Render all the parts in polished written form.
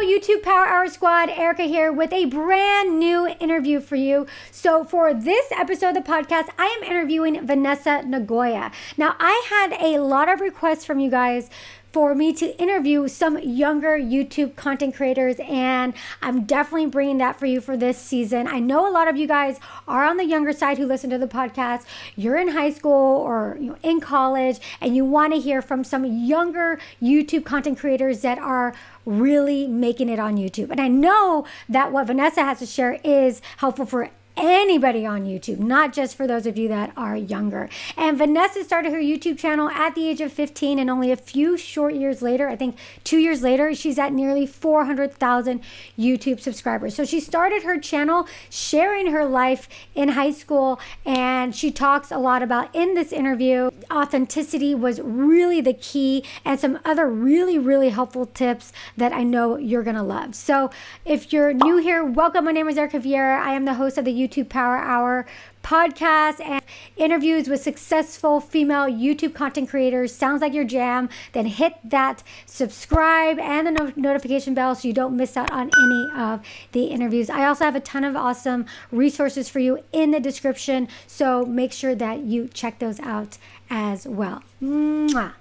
YouTube Power Hour Squad, Erika here with a brand new interview for you. So for this episode of the podcast, I am interviewing Vanessa Nagoya. Now, I had a lot of requests from you guys for me to interview some younger YouTube content creators, and I'm definitely bringing that for you for this season. I know a lot of you guys are on the younger side who listen to the podcast. You're in high school or in college, and you want to hear from some younger YouTube content creators that are really making it on YouTube. And I know that what Vanessa has to share is helpful for anybody on YouTube, not just for those of you that are younger. And Vanessa started her YouTube channel at the age of 15, and only a few short years later, I think 2 years later, she's at nearly 400,000 YouTube subscribers. So she started her channel sharing her life in high school, and she talks a lot about in this interview, authenticity was really the key, and some other really, really helpful tips that I know you're gonna love. So if you're new here, welcome. My name is Erika Vieira. I am the host of the YouTube Power Hour podcast and interviews with successful female YouTube content creators. Sounds like your jam? Then hit that subscribe and the notification bell so you don't miss out on any of the interviews. I also have a ton of awesome resources for you in the description, so make sure that you check those out as well. Mwah.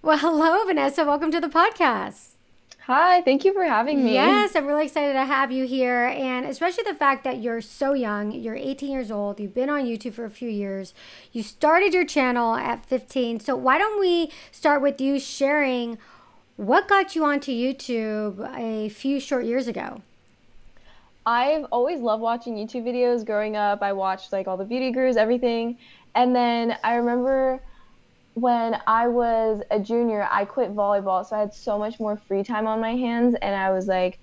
Well, hello, Vanessa. Welcome to the podcast. Hi, thank you for having me. Yes, I'm really excited to have you here, and especially the fact that you're so young. You're 18 years old. You've been on YouTube for a few years. You started your channel at 15. So why don't we start with you sharing what got you onto YouTube a few short years ago? I've always loved watching YouTube videos growing up. I watched like all the beauty gurus, everything. And then I remember when I was a junior, I quit volleyball, so I had so much more free time on my hands, and I was like,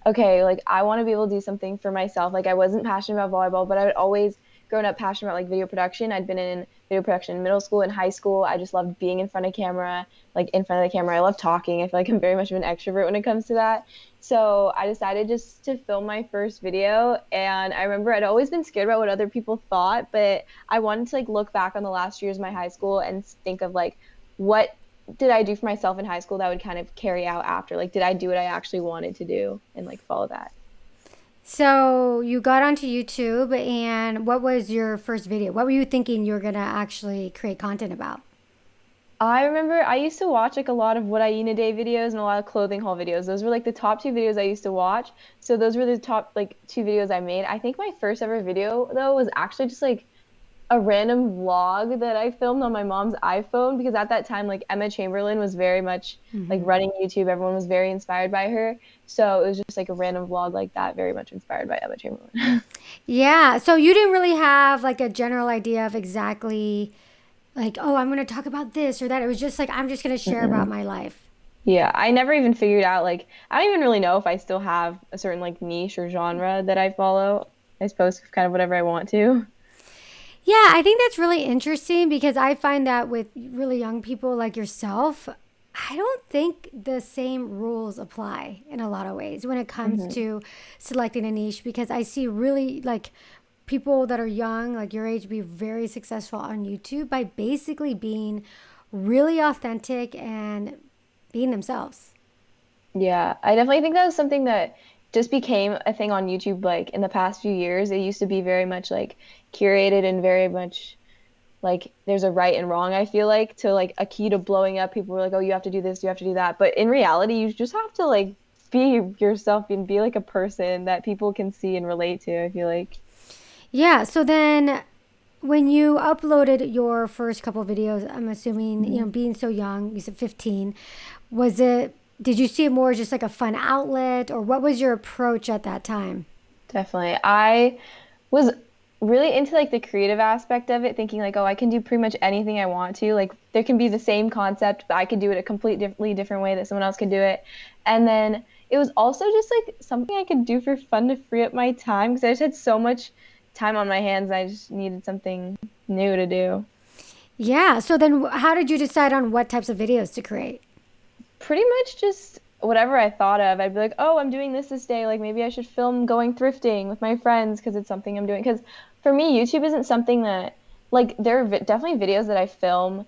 okay, like I want to be able to do something for myself. Like I wasn't passionate about volleyball, but I would always grown up passionate about like video production. I'd been in video production in middle school and high school. I just loved being in front of camera, like in front of the camera. I love talking. I feel like I'm very much of an extrovert when it comes to that. So I decided just to film my first video, and I remember I'd always been scared about what other people thought, but I wanted to like look back on the last years of my high school and think of like, what did I do for myself in high school that would kind of carry out after? Like, did I do what I actually wanted to do and like follow that? So you got onto YouTube, and what was your first video? What were you thinking you were going to actually create content about? I remember I used to watch like a lot of what I eat in a day videos and a lot of clothing haul videos. Those were like the top two videos I used to watch. So those were the top like two videos I made. I think my first ever video though was actually just like a random vlog that I filmed on my mom's iPhone, because at that time like Emma Chamberlain was very much like running YouTube. Everyone was very inspired by her. So it was just like a random vlog like that, very much inspired by Emma Chamberlain. Yeah. So you didn't really have like a general idea of exactly like, oh, I'm going to talk about this or that. It was just like, I'm just going to share about my life. Yeah, I never even figured out, like, I don't even really know if I still have a certain like niche or genre that I follow. I suppose kind of whatever I want to. Yeah, I think that's really interesting, because I find that with really young people like yourself, I don't think the same rules apply in a lot of ways when it comes to selecting a niche, because I see really like people that are young, like your age, be very successful on YouTube by basically being really authentic and being themselves. Yeah, I definitely think that was something that just became a thing on YouTube like in the past few years. It used to be very much like curated and very much like there's a right and wrong, I feel like, to like a key to blowing up. People were like, oh, you have to do this, you have to do that. But in reality, you just have to like be yourself and be like a person that people can see and relate to, I feel like. Yeah, so then when you uploaded your first couple videos, I'm assuming, being so young, you said 15, did you see it more just like a fun outlet, or what was your approach at that time? Definitely. I was really into like the creative aspect of it, thinking like, oh, I can do pretty much anything I want to. Like there can be the same concept, but I could do it a completely different way that someone else could do it. And then it was also just like something I could do for fun to free up my time, because I just had so much time on my hands. I just needed something new to do. Yeah. So then how did you decide on what types of videos to create? Pretty much just whatever I thought of. I'd be like, oh, I'm doing this day. Like maybe I should film going thrifting with my friends because it's something I'm doing. Because for me, YouTube isn't something that, like, there are definitely videos that I film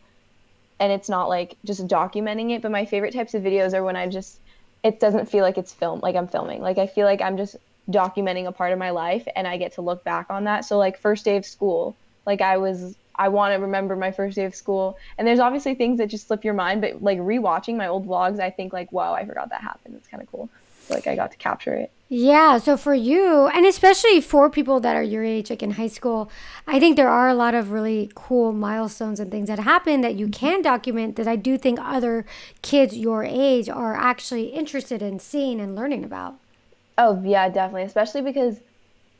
and it's not like just documenting it. But my favorite types of videos are when I just it doesn't feel like it's like I'm filming. Like I feel like I'm just documenting a part of my life and I get to look back on that. So like first day of school, like I want to remember my first day of school. And there's obviously things that just slip your mind, but like rewatching my old vlogs, I think like, wow, I forgot that happened. It's kind of cool. So like I got to capture it. Yeah, so for you, and especially for people that are your age, like in high school, I think there are a lot of really cool milestones and things that happen that you can document that I do think other kids your age are actually interested in seeing and learning about. Oh, yeah, definitely. Especially because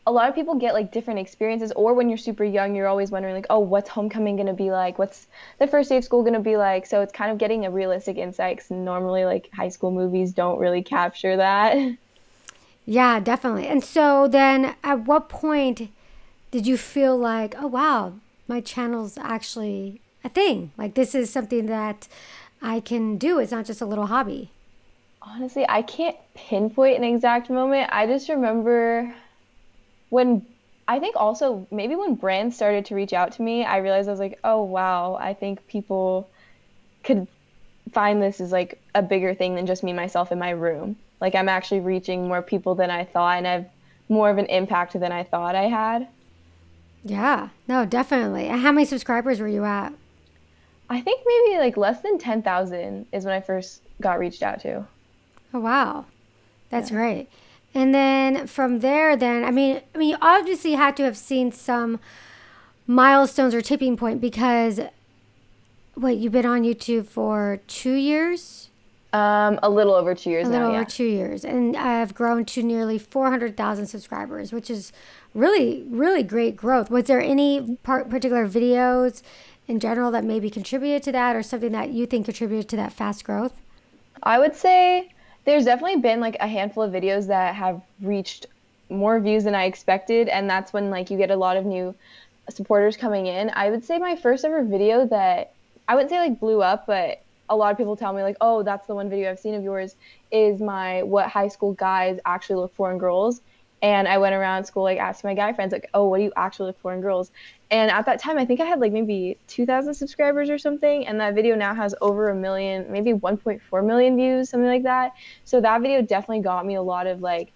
a lot of people get like different experiences, or when you're super young, you're always wondering like, oh, what's homecoming going to be like? What's the first day of school going to be like? So it's kind of getting a realistic insight 'cause normally like high school movies don't really capture that. Yeah, definitely. And so then at what point did you feel like, oh, wow, my channel's actually a thing? Like this is something that I can do. It's not just a little hobby. Honestly, I can't pinpoint an exact moment. I just remember when I think also maybe when brands started to reach out to me, I realized I was like, oh wow, I think people could find this as like a bigger thing than just me, myself, in my room. Like I'm actually reaching more people than I thought, and I have more of an impact than I thought I had. Yeah, no, definitely. And how many subscribers were you at? I think maybe like less than 10,000 is when I first got reached out to. Oh, wow. That's Yeah. great. And then from there, then I mean, you obviously had to have seen some milestones or tipping point because wait, you've been on YouTube for 2 years, A little over 2 years a now, little over yeah. 2 years, and I've grown to nearly 400,000 subscribers, which is really, really great growth. Was there any particular videos in general that maybe contributed to that, or something that you think contributed to that fast growth? I would say there's definitely been like a handful of videos that have reached more views than I expected, and that's when like you get a lot of new supporters coming in. I would say my first ever video that I wouldn't say like blew up, but a lot of people tell me like, "Oh, that's the one video I've seen of yours," is my what high school guys actually look for in girls. And I went around school like asking my guy friends like, "Oh, what do you actually look for in girls?" And at that time, I think I had like maybe 2,000 subscribers or something, and that video now has over a million, maybe 1.4 million views, something like that. So that video definitely got me a lot of like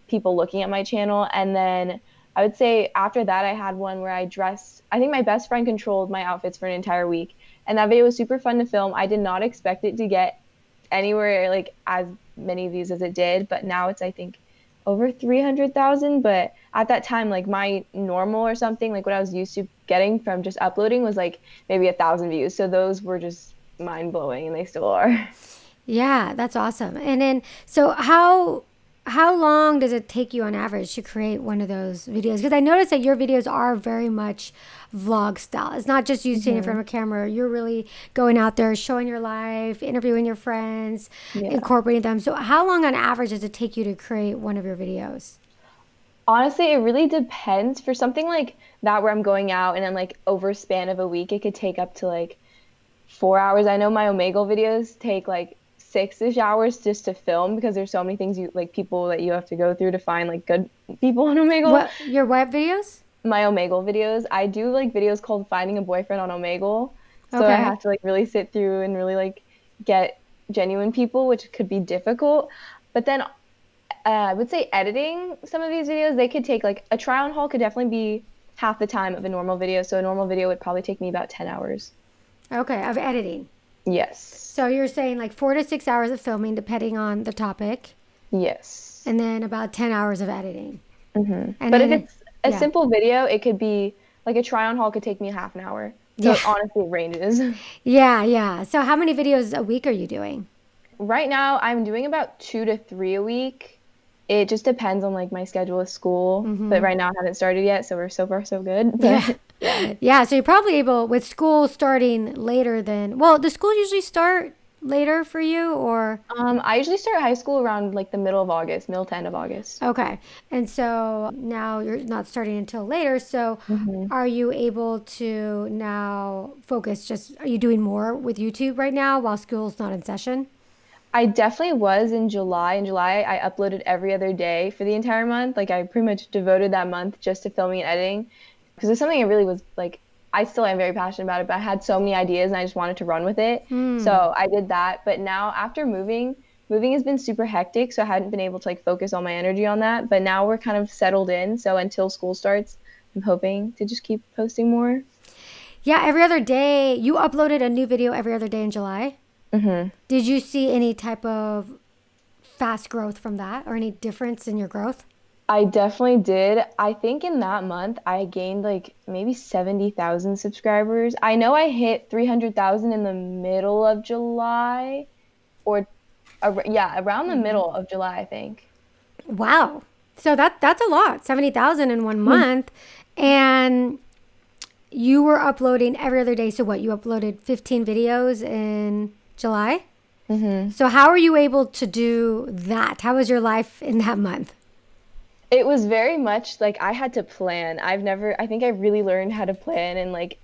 people looking at my channel. And then I would say after that, I had one where I dressed, I think my best friend controlled my outfits for an entire week. And that video was super fun to film. I did not expect it to get anywhere like as many views as it did, but now it's, I think, over 300,000. But at that time, like my normal or something, like what I was used to getting from just uploading was like maybe 1,000 views. So those were just mind blowing, and they still are. Yeah, that's awesome. And then, so how long does it take you on average to create one of those videos? Because I noticed that your videos are very much vlog style. It's not just you sitting in front of a camera. You're really going out there, showing your life, interviewing your friends, Yeah. incorporating them. So how long on average does it take you to create one of your videos? Honestly, it really depends. For something like that where I'm going out and then like over a span of a week, it could take up to like 4 hours. I know my Omegle videos take like 6-ish hours just to film because there's so many things you like people that you have to go through to find like good people on Omegle. What, your web videos? My Omegle videos, I do like videos called Finding a Boyfriend on Omegle. So I Okay. have to like really sit through and really like get genuine people, which could be difficult. But then I would say editing some of these videos, they could take like a try on haul could definitely be half the time of a normal video. So a normal video would probably take me about 10 hours. Okay, of editing. Yes. So you're saying like 4 to 6 hours of filming, depending on the topic, Yes. and then about 10 hours of editing. And But if then, it's a yeah. simple video, it could be like a try on haul could take me half an hour. So Yeah. it honestly ranges. Yeah, yeah. So how many videos a week are you doing? Right now, I'm doing about 2 to 3 a week. It just depends on like my schedule with school. But right now, I haven't started yet, so we're so far so good. Yeah. But yeah. Yeah, so you're probably able, with school starting later than, well, does school usually start later for you or? I usually start high school around like the middle of August, middle to end of August. Okay. And so now you're not starting until later. So are you able to now focus just, are you doing more with YouTube right now while school's not in session? I definitely was in July. In July, I uploaded every other day for the entire month. Like I pretty much devoted that month just to filming and editing because it's something I really was like, I still am very passionate about it, but I had so many ideas and I just wanted to run with it. So I did that. But now after moving, moving has been super hectic, so I hadn't been able to like focus all my energy on that. But now we're kind of settled in, so until school starts, I'm hoping to just keep posting more. Yeah, every other day. You uploaded a new video every other day in July. Mm-hmm. Did you see any type of fast growth from that or any difference in your growth? I definitely did. I think in that month I gained like maybe 70,000 subscribers. I know I hit 300,000 in the middle of July or yeah, around the middle of July, I think. Wow. So that's a lot. 70,000 in one month. And you were uploading every other day. So what? You uploaded 15 videos in July? Mm-hmm. So how are you able to do that? How was your life in that month? It was very much like I had to plan. I think I really learned how to plan and like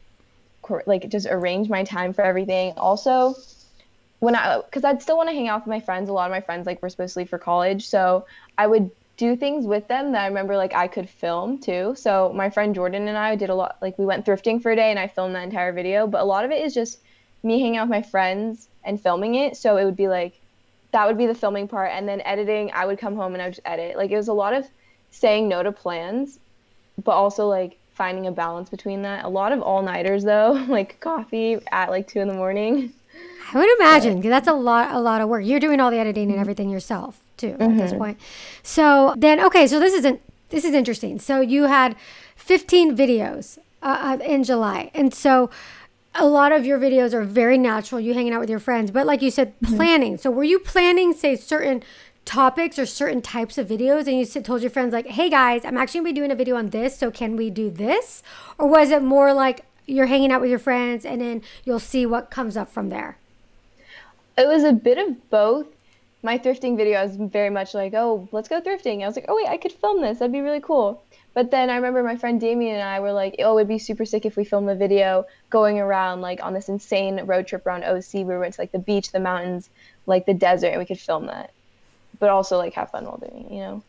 just arrange my time for everything. Also, because I'd still want to hang out with my friends. A lot of my friends like were supposed to leave for college, so I would do things with them that I remember like I could film too. So my friend Jordan and I did a lot, like we went thrifting for a day and I filmed that entire video, but a lot of it is just me hanging out with my friends and filming it. So it would be like that would be the filming part, and then editing, I would come home and I would just edit. Like it was a lot of saying no to plans, but also like finding a balance between that. A lot of all-nighters though, like coffee at like 2 a.m. I would imagine, because that's a lot of work. You're doing all the editing and everything yourself too at this point. So then, okay, so this is interesting. So you had 15 videos in July, and so a lot of your videos are very natural. You hanging out with your friends, but like you said, planning. So were you planning, say, certain topics or certain types of videos, and you told your friends like, "Hey guys, I'm actually gonna be doing a video on this. So can we do this?" Or was it more like you're hanging out with your friends and then you'll see what comes up from there? It was a bit of both. My thrifting video, I was very much like, oh, let's go thrifting. I was like, oh, wait, I could film this. That'd be really cool. But then I remember my friend Damien and I were like, oh, it'd be super sick if we filmed a video going around like on this insane road trip around OC. We went to like the beach, the mountains, like the desert, and we could film that. But also like have fun while doing it, you know?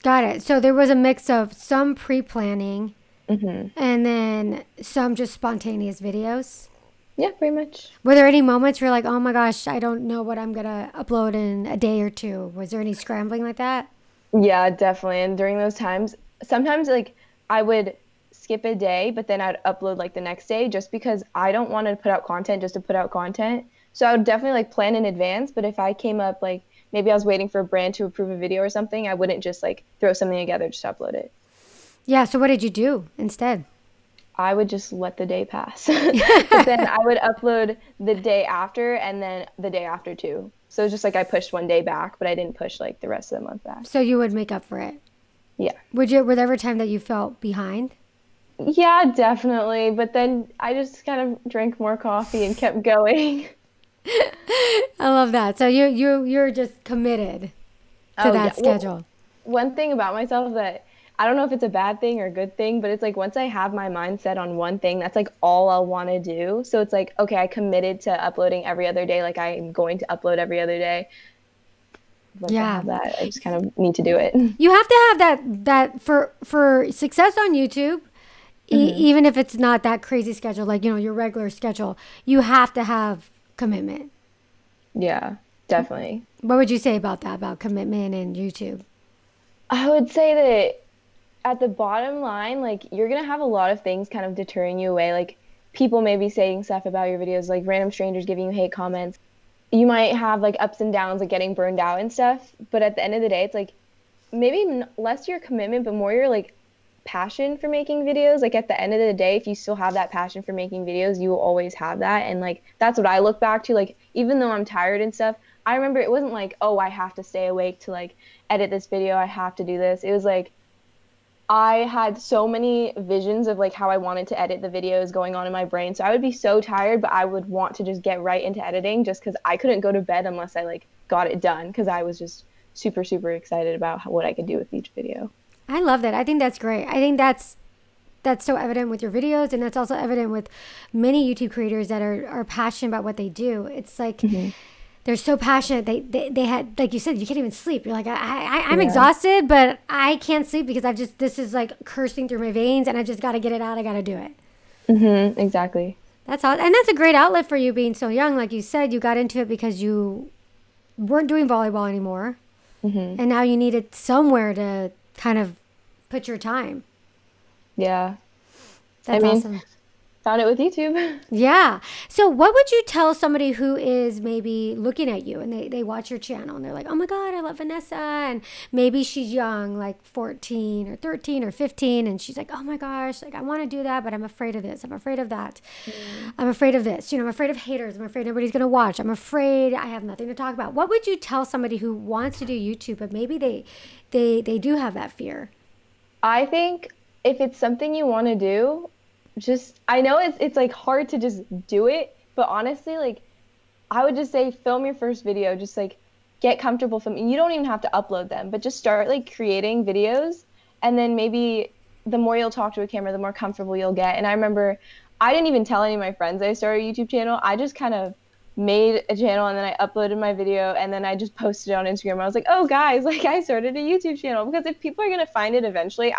Got it. So there was a mix of some pre-planning Mm-hmm. and then some just spontaneous videos. Yeah, pretty much. Were there any moments where you're like, oh my gosh, I don't know what I'm going to upload in a day or two? Was there any scrambling like that? Yeah, definitely. And during those times, sometimes like I would skip a day, but then I'd upload like the next day just because I don't want to put out content just to put out content. So I would definitely like plan in advance. But if I came up like maybe I was waiting for a brand to approve a video or something, I wouldn't just like throw something together just to upload it. Yeah. So what did you do instead? I would just let the day pass. But then I would upload the day after and then the day after too. So it's just like I pushed one day back, but I didn't push like the rest of the month back. So you would make up for it. Yeah. Were there ever time that you felt behind? Yeah, definitely. But then I just kind of drank more coffee and kept going. I love that. So you're just committed to that schedule. Well, one thing about myself that I don't know if it's a bad thing or a good thing, but it's like once I have my mindset on one thing, that's like all I'll want to do. So it's like, okay, I committed to uploading every other day. Like I'm going to upload every other day. Once I have that, I just kind of need to do it. You have to have that for success on YouTube. Even if it's not that crazy schedule, like, your regular schedule, you have to have commitment. Yeah, definitely. What would you say about that, about commitment and YouTube? I would say that at the bottom line, like you're going to have a lot of things kind of deterring you away. Like people may be saying stuff about your videos, like random strangers giving you hate comments. You might have like ups and downs, like getting burned out and stuff. But at the end of the day, it's like maybe less your commitment, but more your like passion for making videos. Like at the end of the day, if you still have that passion for making videos, you will always have that. And like that's what I look back to. Like even though I'm tired and stuff, I remember it wasn't like, oh, I have to stay awake to like edit this video, I have to do this. It was like I had so many visions of like how I wanted to edit the videos going on in my brain. So I would be so tired, but I would want to just get right into editing just because I couldn't go to bed unless I like got it done, because I was just super, super excited about what I could do with each video. I love that. I think that's great. I think that's so evident with your videos, and that's also evident with many YouTube creators that are passionate about what they do. It's like they're so passionate. They had, like you said, you can't even sleep. You're like, I'm exhausted, but I can't sleep because this is like coursing through my veins, and I just got to get it out. I got to do it. Exactly. That's all. And that's a great outlet for you being so young. Like you said, you got into it because you weren't doing volleyball anymore. Mm-hmm. And now you needed somewhere to kind of put your time. Yeah. That's awesome. Found it with YouTube. Yeah. So what would you tell somebody who is maybe looking at you and they watch your channel and they're like, oh my God, I love Vanessa. And maybe she's young, like 14 or 13 or 15. And she's like, oh my gosh, like I want to do that, but I'm afraid of this. I'm afraid of that. I'm afraid of this. I'm afraid of haters. I'm afraid nobody's going to watch. I'm afraid I have nothing to talk about. What would you tell somebody who wants to do YouTube, but maybe they do have that fear? I think if it's something you want to do, I know it's like hard to just do it, but honestly, like I would just say film your first video, just like get comfortable filming. You don't even have to upload them, but just start like creating videos, and then maybe the more you'll talk to a camera, the more comfortable you'll get. And I remember I didn't even tell any of my friends I started a YouTube channel. I just kind of made a channel and then I uploaded my video and then I just posted it on Instagram. I was like, oh guys, like I started a YouTube channel, because if people are going to find it eventually,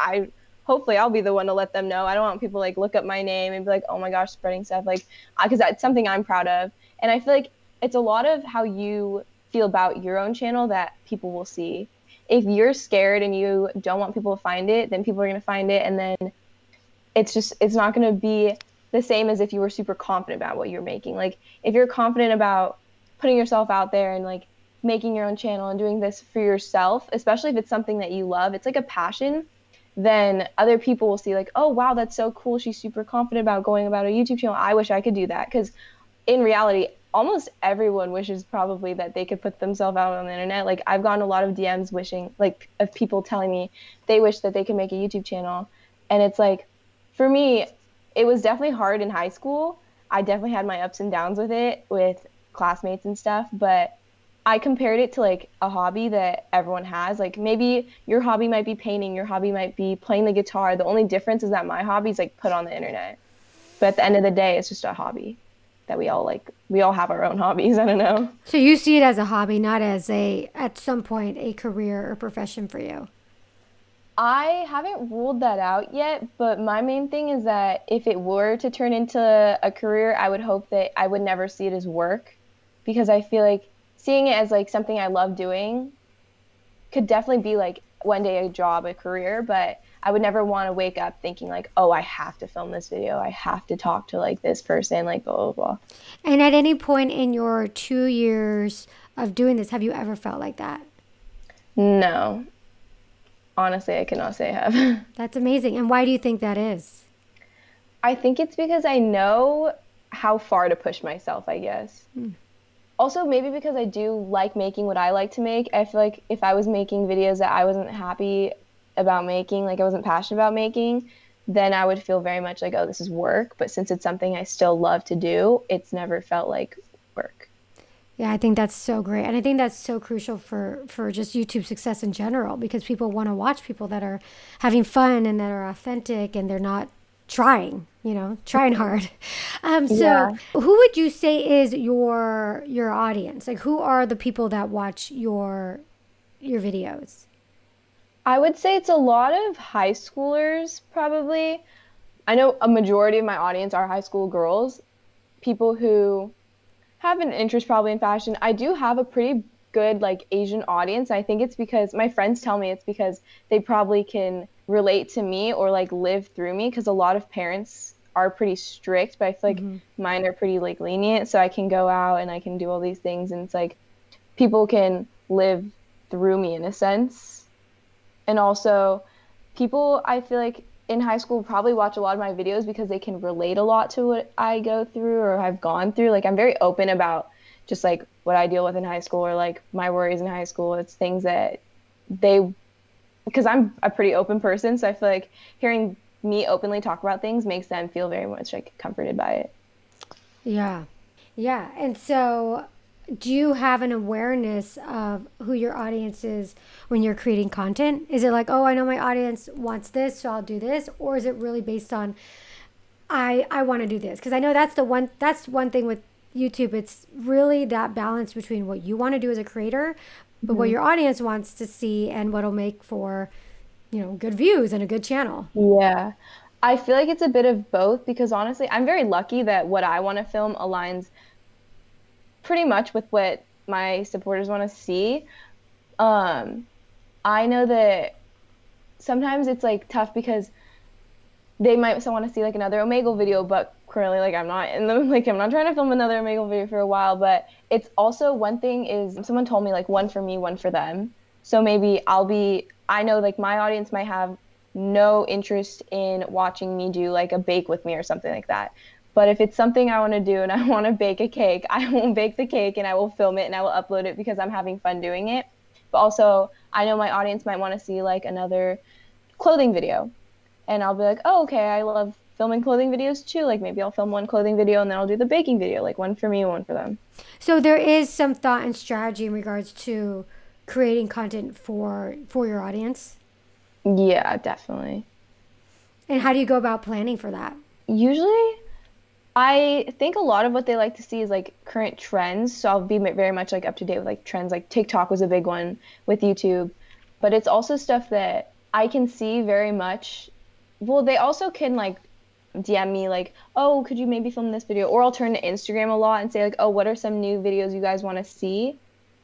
hopefully I'll be the one to let them know. I don't want people like look up my name and be like, oh my gosh, spreading stuff, like, because that's something I'm proud of. And I feel like it's a lot of how you feel about your own channel that people will see. If you're scared and you don't want people to find it, then people are going to find it. And then it's not going to be the same as if you were super confident about what you're making. Like if you're confident about putting yourself out there and like making your own channel and doing this for yourself, especially if it's something that you love, it's like a passion, then other people will see like, oh, wow, that's so cool. She's super confident about going about a YouTube channel. I wish I could do that. Because in reality, almost everyone wishes probably that they could put themselves out on the internet. Like I've gotten a lot of DMs wishing, like, of people telling me they wish that they could make a YouTube channel. And it's like, for me, it was definitely hard in high school. I definitely had my ups and downs with it, with classmates and stuff. But I compared it to like a hobby that everyone has. Like maybe your hobby might be painting, your hobby might be playing the guitar. The only difference is that my hobby is like put on the internet. But at the end of the day, it's just a hobby that we all have our own hobbies. I don't know. So you see it as a hobby, not as at some point, a career or profession for you. I haven't ruled that out yet, but my main thing is that if it were to turn into a career, I would hope that I would never see it as work, because I feel like seeing it as like something I love doing could definitely be like one day a job, a career, but I would never want to wake up thinking like, oh, I have to film this video. I have to talk to like this person, like blah, blah, blah. And at any point in your 2 years of doing this, have you ever felt like that? No. Honestly, I cannot say I have. That's amazing. And why do you think that is? I think it's because I know how far to push myself, I guess. Also, maybe because I do like making what I like to make. I feel like if I was making videos that I wasn't happy about making, like I wasn't passionate about making, then I would feel very much like, oh, this is work. But since it's something I still love to do, it's never felt like work. Yeah, I think that's so great. And I think that's so crucial for just YouTube success in general, because people want to watch people that are having fun and that are authentic and they're not trying hard. So who would you say is your audience? Like, who are the people that watch your videos? I would say it's a lot of high schoolers, probably. I know a majority of my audience are high school girls, people who have an interest probably in fashion. I do have a pretty good like Asian audience. I think it's because my friends tell me it's because they probably can relate to me or like live through me, because a lot of parents are pretty strict, but I feel like mine are pretty like lenient, so I can go out and I can do all these things, and it's like people can live through me in a sense. And also people, I feel like in high school probably watch a lot of my videos because they can relate a lot to what I go through or I've gone through. Like I'm very open about just like what I deal with in high school or like my worries in high school. It's things that because I'm a pretty open person, so I feel like hearing me openly talk about things makes them feel very much like comforted by it. Yeah. And so do you have an awareness of who your audience is when you're creating content? Is it like, oh, I know my audience wants this, so I'll do this? Or is it really based on, I want to do this? Because I know that's one thing with YouTube. It's really that balance between what you want to do as a creator, but what your audience wants to see and what'll make for, good views and a good channel. Yeah. I feel like it's a bit of both, because honestly, I'm very lucky that what I want to film aligns pretty much with what my supporters want to see. I know that sometimes it's like tough because they might want to see like another Omegle video, but currently like I'm not in the like I'm not trying to film another Omegle video for a while. But it's also one thing is someone told me like one for me, one for them. So maybe I know like my audience might have no interest in watching me do like a bake with me or something like that. But if it's something I want to do and I want to bake a cake, I will bake the cake and I will film it and I will upload it because I'm having fun doing it. But also, I know my audience might want to see like another clothing video. And I'll be like, oh, okay, I love filming clothing videos too. Like maybe I'll film one clothing video and then I'll do the baking video, like one for me, one for them. So there is some thought and strategy in regards to creating content for your audience. Yeah, definitely. And how do you go about planning for that? Usually, I think a lot of what they like to see is like current trends. So I'll be very much like up to date with like trends. Like TikTok was a big one with YouTube, but it's also stuff that I can see very much. Well, they also can like DM me like, oh, could you maybe film this video? Or I'll turn to Instagram a lot and say like, oh, what are some new videos you guys want to see?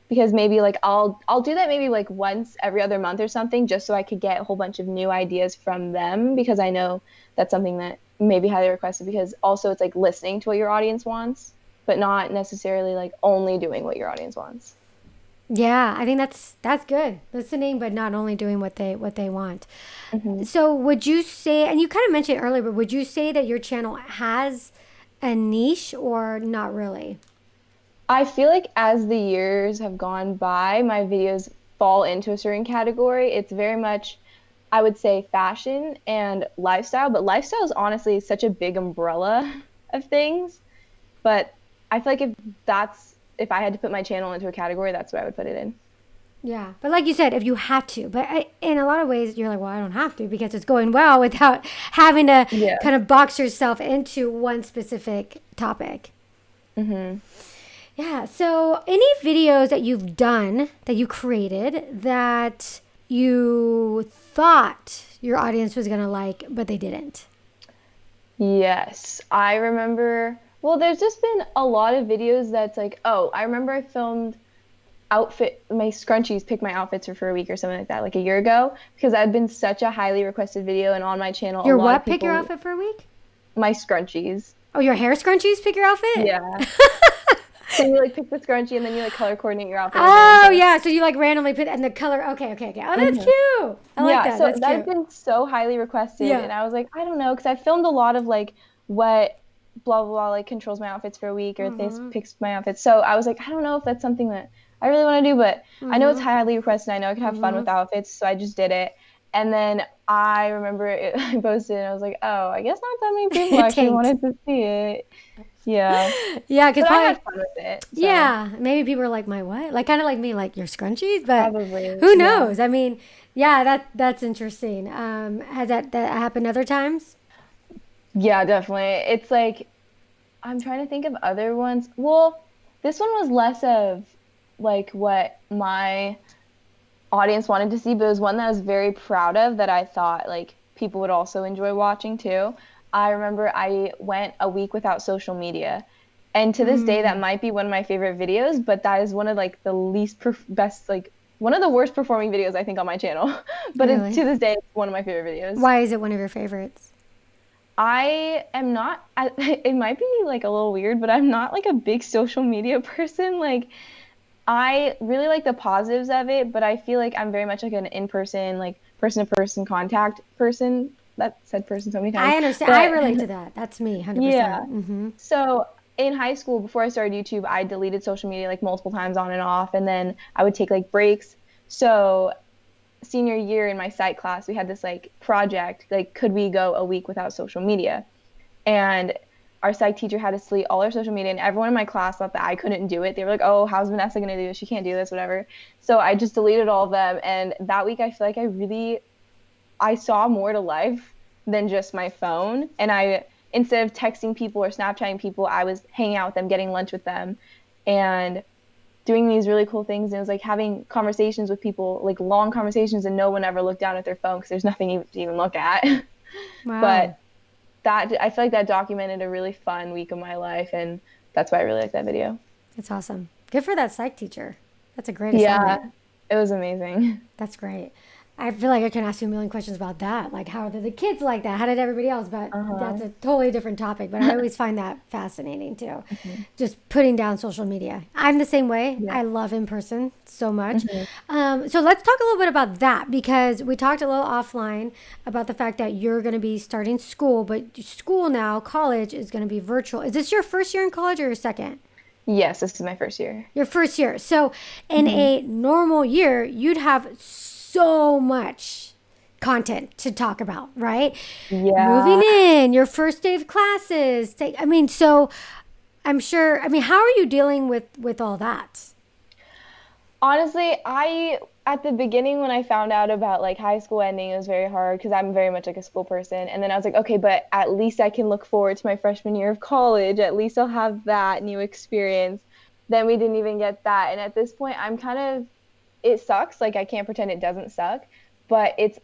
Because maybe like I'll do that maybe like once every other month or something, just so I could get a whole bunch of new ideas from them, because I know that's something that maybe highly requested, because also it's like listening to what your audience wants, but not necessarily like only doing what your audience wants. Yeah, I think that's good. Listening, but not only doing what they want. Mm-hmm. So would you say, and you kind of mentioned earlier, but would you say that your channel has a niche or not really? I feel like as the years have gone by, my videos fall into a certain category. It's very much, I would say, fashion and lifestyle, but lifestyle is honestly such a big umbrella of things. But I feel like if I had to put my channel into a category, that's what I would put it in. Yeah, but like you said, if you had to, but in a lot of ways, you're like, well, I don't have to because it's going well without having to kind of box yourself into one specific topic. Mm-hmm. Yeah. So, any videos that you've done that you created that you thought your audience was going to like, but they didn't? Yes, I remember. Well, there's just been a lot of videos that's like, oh, I remember I filmed my scrunchies, pick my outfits for a week or something like that, like a year ago, because that had been such a highly requested video, and on my channel, Your a lot what? of people, pick your outfit for a week? My scrunchies. Oh, your hair scrunchies pick your outfit? Yeah. So you like pick the scrunchie and then you like color coordinate your outfit. Oh yeah, so you like randomly put and the color. Okay. Oh, that's cute. I like that. So that's that's cute. been so highly requested, Yeah. and I was like, I don't know, because I filmed a lot of like what blah blah blah like controls my outfits for a week, or this picks my outfits. So I was like, I don't know if that's something that I really want to do, but I know it's highly requested. I know I could have fun with outfits, so I just did it. And then I remember I posted and I was like, oh, I guess not that many people actually wanted to see it. Yeah. Yeah, because I had fun with it. So. Yeah, maybe people are like, my what? Like kind of like me, like your scrunchies, but probably, who knows? I mean, yeah, that's interesting. Has that happened other times? Yeah, definitely. It's like I'm trying to think of other ones. Well, this one was less of like what my audience wanted to see, but it was one that I was very proud of, that I thought like people would also enjoy watching too. I remember I went a week without social media, and to this day that might be one of my favorite videos, but that is one of like the best, like one of the worst performing videos I think on my channel. But Really? to this day it's one of my favorite videos. Why is it one of your favorites? I am not, it might be like a little weird, but I'm not like a big social media person. Like I really like the positives of it, but I feel like I'm very much like an in-person, like person-to-person contact person. That said person so many times. I understand. I relate to that. That's me, 100%. Yeah. So in high school, before I started YouTube, I deleted social media like multiple times on and off, and then I would take like breaks. So senior year in my psych class, we had this like project, like could we go a week without social media? And our psych teacher had us delete all our social media, and everyone in my class thought that I couldn't do it. They were like, oh, how's Vanessa going to do this? She can't do this, whatever. So I just deleted all of them. And that week, I feel like I saw more to life than just my phone. And instead of texting people or Snapchatting people, I was hanging out with them, getting lunch with them, and doing these really cool things. And it was like having conversations with people, like long conversations, and no one ever looked down at their phone because there's nothing to even look at. Wow. But I feel like that documented a really fun week of my life, and that's why I really like that video. It's awesome. Good for that psych teacher. That's a great assignment. Yeah, it was amazing. That's great. I feel like I can ask you a million questions about that. Like, how did the kids like that? How did everybody else? But that's a totally different topic. But I always find that fascinating too. Just putting down social media. I'm the same way. Yeah. I love in person so much. So let's talk a little bit about that, because we talked a little offline about the fact that you're going to be starting school, but school now, college, is going to be virtual. Is this your first year in college or your second? Yes, this is my first year. Your first year. So in a normal year, you'd have so much content to talk about, right? Yeah. Moving in, your first day of classes. So I'm sure, how are you dealing with all that? Honestly, at the beginning when I found out about like high school ending, it was very hard because I'm very much like a school person. And then I was like, okay, but at least I can look forward to my freshman year of college. At least I'll have that new experience. Then we didn't even get that. And at this point, it sucks. Like I can't pretend it doesn't suck, but it's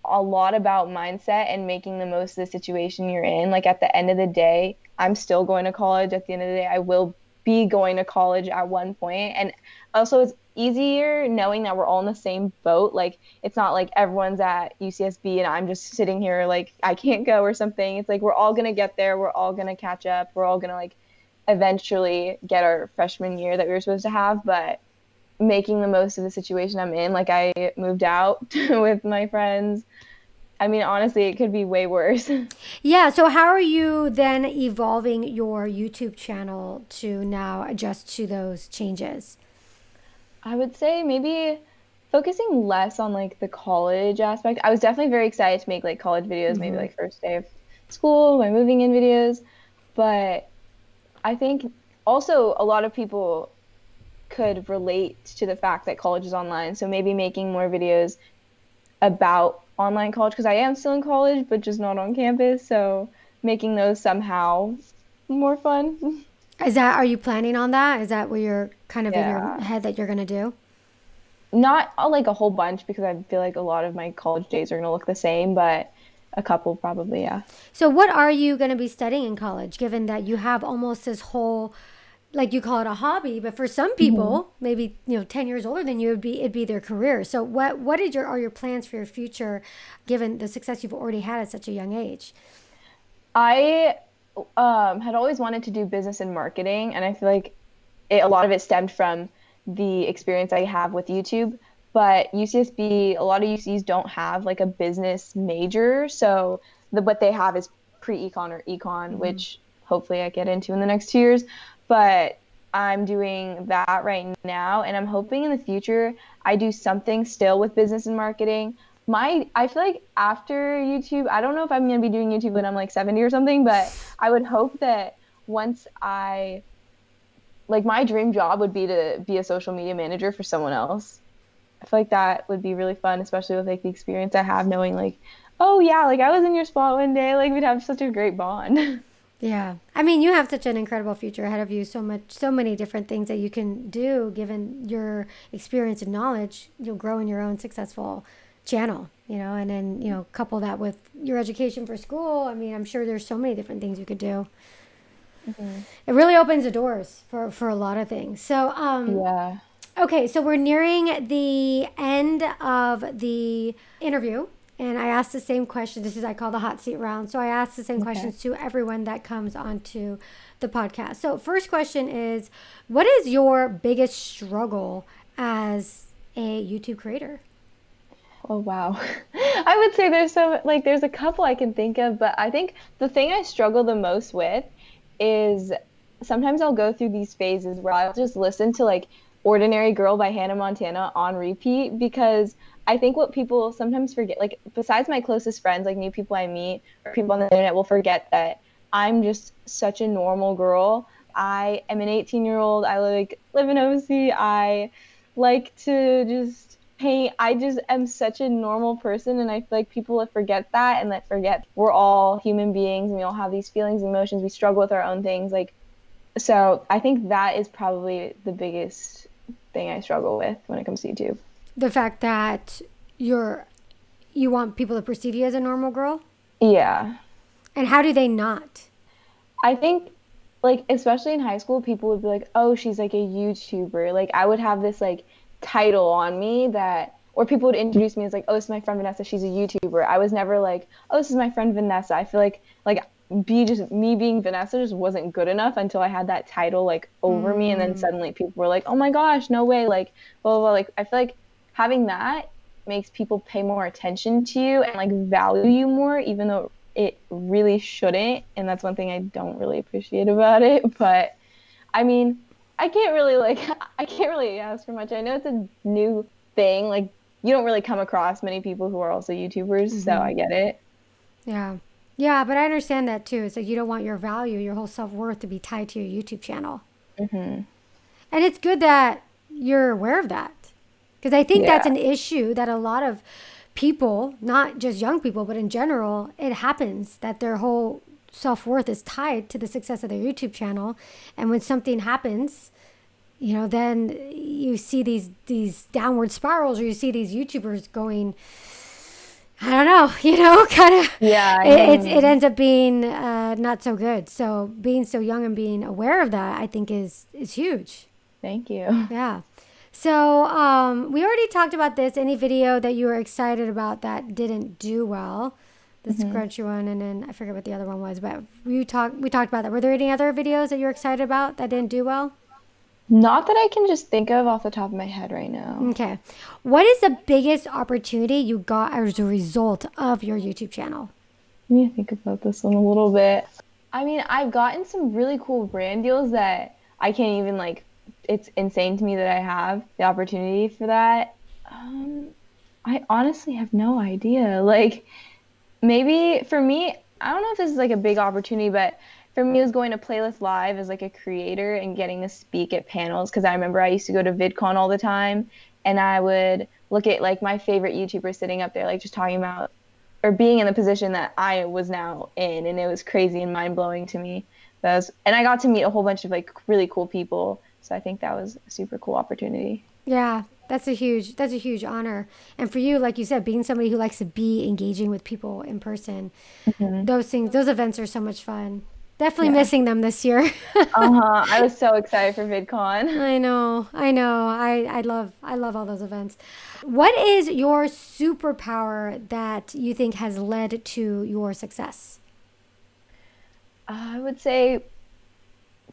a lot about mindset and making the most of the situation you're in. Like at the end of the day, I'm still going to college. At the end of the day, I will be going to college at one point. And also it's easier knowing that we're all in the same boat. Like it's not like everyone's at UCSB and I'm just sitting here like I can't go or something. It's like we're all going to get there. We're all going to catch up. We're all going to like eventually get our freshman year that we were supposed to have, but making the most of the situation I'm in. Like I moved out with my friends. I mean, honestly, it could be way worse. Yeah. So how are you then evolving your YouTube channel to now adjust to those changes? I would say maybe focusing less on like the college aspect. I was definitely very excited to make like college videos, maybe like first day of school, my moving in videos. But I think also a lot of people could relate to the fact that college is online. So maybe making more videos about online college, because I am still in college, but just not on campus. So making those somehow more fun. Are you planning on that? Is that what you're kind of in your Yeah. head that you're going to do? Not like a whole bunch, because I feel like a lot of my college days are going to look the same, but a couple probably, yeah. So what are you going to be studying in college, given that you have almost this whole, like you call it a hobby, but for some people, maybe 10 years older than you, it'd be their career. So what are your plans for your future, given the success you've already had at such a young age? I had always wanted to do business and marketing, and I feel like a lot of it stemmed from the experience I have with YouTube. But UCSB, a lot of UCs don't have like a business major, so what they have is pre-econ or econ, which hopefully I get into in the next 2 years. But I'm doing that right now, and I'm hoping in the future I do something still with business and marketing. I feel like after YouTube, I don't know if I'm going to be doing YouTube when I'm like 70 or something, but I would hope that once my dream job would be to be a social media manager for someone else. I feel like that would be really fun, especially with like the experience I have knowing like, oh yeah, like I was in your spot one day, like we'd have such a great bond. Yeah. I mean, you have such an incredible future ahead of you. So many different things that you can do given your experience and knowledge. You'll grow in your own successful channel, and then, couple that with your education for school. I mean, I'm sure there's so many different things you could do. It really opens the doors for a lot of things. So, Yeah. okay, so we're nearing the end of the interview, and I asked the same question. I call the hot seat round. So I ask the same questions to everyone that comes onto the podcast. So first question is, what is your biggest struggle as a YouTube creator? Oh, wow. I would say there's a couple I can think of, but I think the thing I struggle the most with is sometimes I'll go through these phases where I'll just listen to like Ordinary Girl by Hannah Montana on repeat, because I think what people sometimes forget, like besides my closest friends, like new people I meet or people on the internet will forget that I'm just such a normal girl. I am an 18-year-old. I live in OC. I like to just paint. I just am such a normal person, and I feel like people forget that and forget we're all human beings and we all have these feelings and emotions. We struggle with our own things. So I think that is probably the biggest thing I struggle with when it comes to YouTube. The fact that you want people to perceive you as a normal girl? Yeah. And how do they not? I think like especially in high school, people would be like, "Oh, she's like a YouTuber." Like I would have this like title on me that, or people would introduce me as like, "Oh, this is my friend Vanessa. She's a YouTuber." I was never like, "Oh, this is my friend Vanessa." I feel like be just me being Vanessa just wasn't good enough until I had that title like over me, and then Mm, suddenly people were like, "Oh my gosh, no way!" Like blah blah blah. Like I feel like having that makes people pay more attention to you and like value you more, even though it really shouldn't. And that's one thing I don't really appreciate about it. But I mean, I can't really like I can't really ask for much. I know it's a new thing. Like you don't really come across many people who are also YouTubers, so mm-hmm. I get it. Yeah. Yeah, but I understand that too. It's like you don't want your value, your whole self worth to be tied to your YouTube channel. Hmm. And it's good that you're aware of that. Because I think that's Yeah. an issue that a lot of people, not just young people, but in general, it happens that their whole self worth is tied to the success of their YouTube channel. And when something happens, then you see these downward spirals, or you see these YouTubers going, I don't know, kind of, Yeah, I know what you it mean. ends up being not so good. So being so young and being aware of that, I think is huge. Thank you. Yeah. So we already talked about this. Any video that you were excited about that didn't do well, the Hmm. scrunch one, and then I forget what the other one was, but we talked about that. Were there any other videos that you're excited about that didn't do well? Not that I can just think of off the top of my head right now. Okay. What is the biggest opportunity you got as a result of your YouTube channel? Let me think about this one a little bit. I mean, I've gotten some really cool brand deals that I can't even like, it's insane to me that I have the opportunity for that. Um, I honestly have no idea. Like, maybe for me, I don't know if this is like a big opportunity, but for me, it was going to Playlist Live as like a creator and getting to speak at panels. Because I remember I used to go to VidCon all the time, and I would look at like my favorite YouTubers sitting up there, like just talking about or being in the position that I was now in, and it was crazy and mind blowing to me. And I got to meet a whole bunch of like really cool people, so I think that was a super cool opportunity. Yeah, that's a huge honor. And for you, like you said, being somebody who likes to be engaging with people in person, Hmm. those events are so much fun. Definitely Yeah. missing them this year. Uh-huh. I was so excited for VidCon. I know. I love all those events. What is your superpower that you think has led to your success? I would say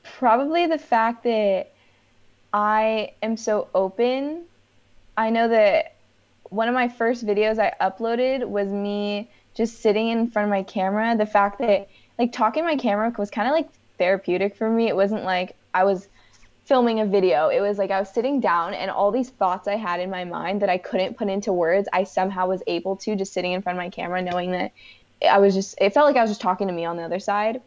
probably the fact that I am so open. I know that one of my first videos I uploaded was me just sitting in front of my camera. The fact that like talking to my camera was kind of like therapeutic for me. It wasn't like I was filming a video. It was like I was sitting down and all these thoughts I had in my mind that I couldn't put into words, I somehow was able to just sitting in front of my camera knowing that it felt like I was just talking to me on the other side.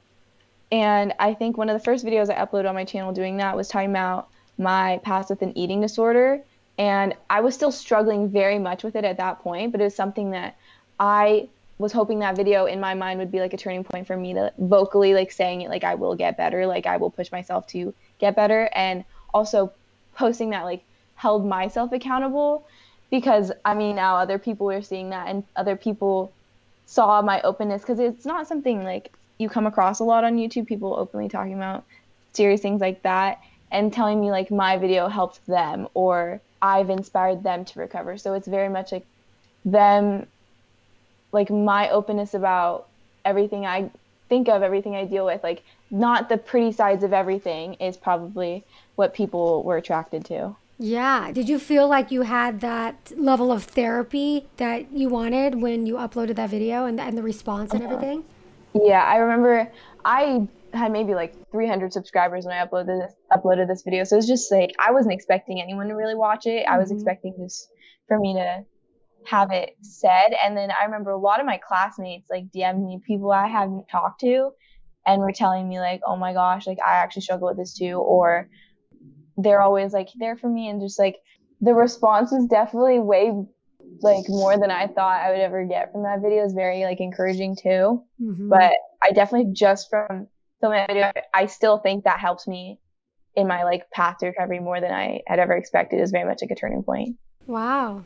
And I think one of the first videos I uploaded on my channel doing that was talking about my past with an eating disorder. And I was still struggling very much with it at that point, but it was something that I was hoping that video in my mind would be like a turning point for me to vocally like saying it like I will get better, like I will push myself to get better. And also posting that like held myself accountable because I mean now other people were seeing that and other people saw my openness because it's not something like you come across a lot on YouTube, people openly talking about serious things like that and telling me like my video helped them or I've inspired them to recover. So it's very much like them, like my openness about everything I think of, everything I deal with, like not the pretty sides of everything is probably what people were attracted to. Yeah. Did you feel like you had that level of therapy that you wanted when you uploaded that video and the response and Uh-huh. everything? Yeah, I remember I had maybe like 300 subscribers when I uploaded this video. So it's just like I wasn't expecting anyone to really watch it. I was Mm-hmm. expecting just for me to have it said. And then I remember a lot of my classmates like DM'd me, people I hadn't talked to, and were telling me like, "Oh my gosh, like I actually struggle with this too," or they're always like there for me, and just like the response was definitely way like more than I thought I would ever get from that video. Is very like encouraging too. Mm-hmm. But I definitely just from filming that video, I still think that helps me in my like path to recovery more than I had ever expected. Is very much like a turning point. Wow.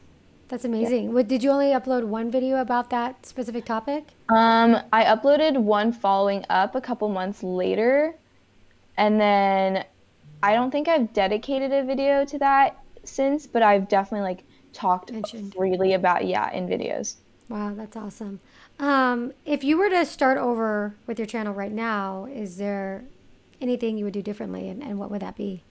That's Yeah. amazing. Did you only upload one video about that specific topic? I uploaded one following up a couple months later, And then I don't think I've dedicated a video to that since, but I've definitely like talked Mentioned. freely about, in videos. Wow, that's awesome. If you were to start over with your channel right now, is there anything you would do differently, and what would that be?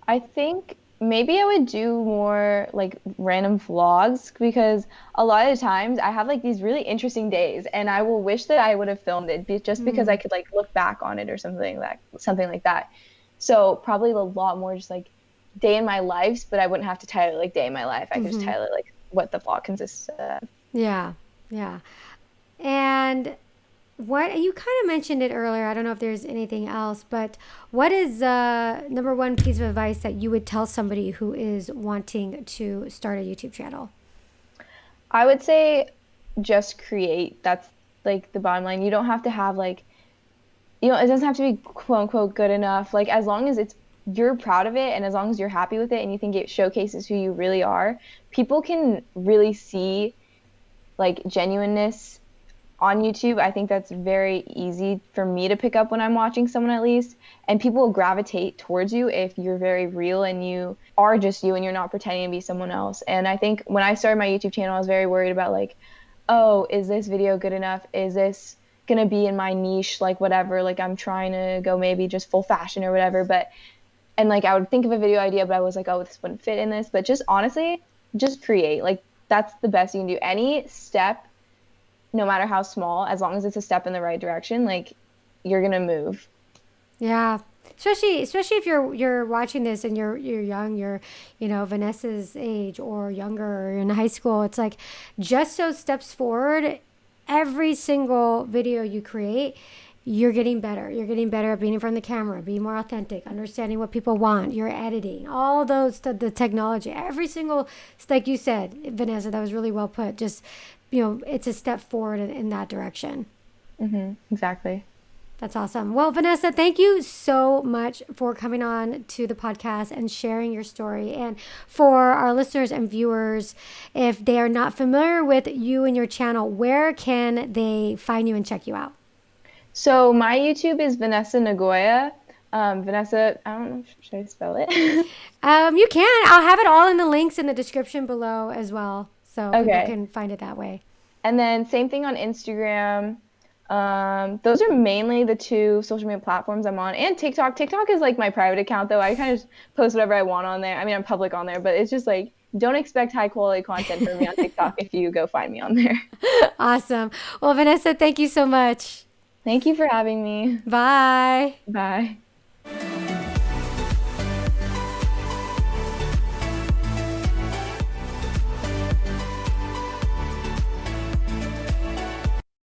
I think maybe I would do more like random vlogs because a lot of times I have like these really interesting days and I will wish that I would have filmed it just because I could like look back on it or something like that. So probably a lot more just like day in my lives, but I wouldn't have to title it like day in my life. I could just title it like what the vlog consists of. Yeah, yeah. And what you kind of mentioned it earlier. I don't know if there's anything else, but what is number one piece of advice that you would tell somebody who is wanting to start a YouTube channel? I would say just create. That's like the bottom line. You don't have to have like, it doesn't have to be quote unquote good enough. Like as long as you're proud of it and as long as you're happy with it and you think it showcases who you really are, people can really see like genuineness on YouTube. I think that's very easy for me to pick up when I'm watching someone at least. And people will gravitate towards you if you're very real and you are just you and you're not pretending to be someone else. And I think when I started my YouTube channel, I was very worried about like, oh, is this video good enough? Is this gonna be in my niche? Like whatever, like I'm trying to go maybe just full fashion or whatever. And like I would think of a video idea, but I was like, oh, this wouldn't fit in this. But just honestly, just create. Like that's the best you can do. Any step, no matter how small, as long as it's a step in the right direction, like you're gonna move. Yeah. Especially if you're watching this and you're young, you're Vanessa's age or younger or in high school. It's like just those steps forward. Every single video you create, you're getting better. You're getting better at being in front of the camera, being more authentic, understanding what people want, your editing, all those, the technology, every single, like you said, Vanessa, that was really well put. Just, it's a step forward in that direction. Exactly. That's awesome. Well, Vanessa, thank you so much for coming on to the podcast and sharing your story. And for our listeners and viewers, if they are not familiar with you and your channel, where can they find you and check you out? So my YouTube is Vanessa Nagoya. Vanessa, I don't know, should I spell it? You can. I'll have it all in the links in the description below as well. So people Okay. can find it that way. And then same thing on Instagram. Those are mainly the two social media platforms I'm on. And TikTok. TikTok is like my private account though. I kind of just post whatever I want on there. I mean, I'm public on there, but it's just like, don't expect high quality content from me on TikTok if you go find me on there. Awesome. Well, Vanessa, thank you so much. Thank you for having me. Bye. Bye.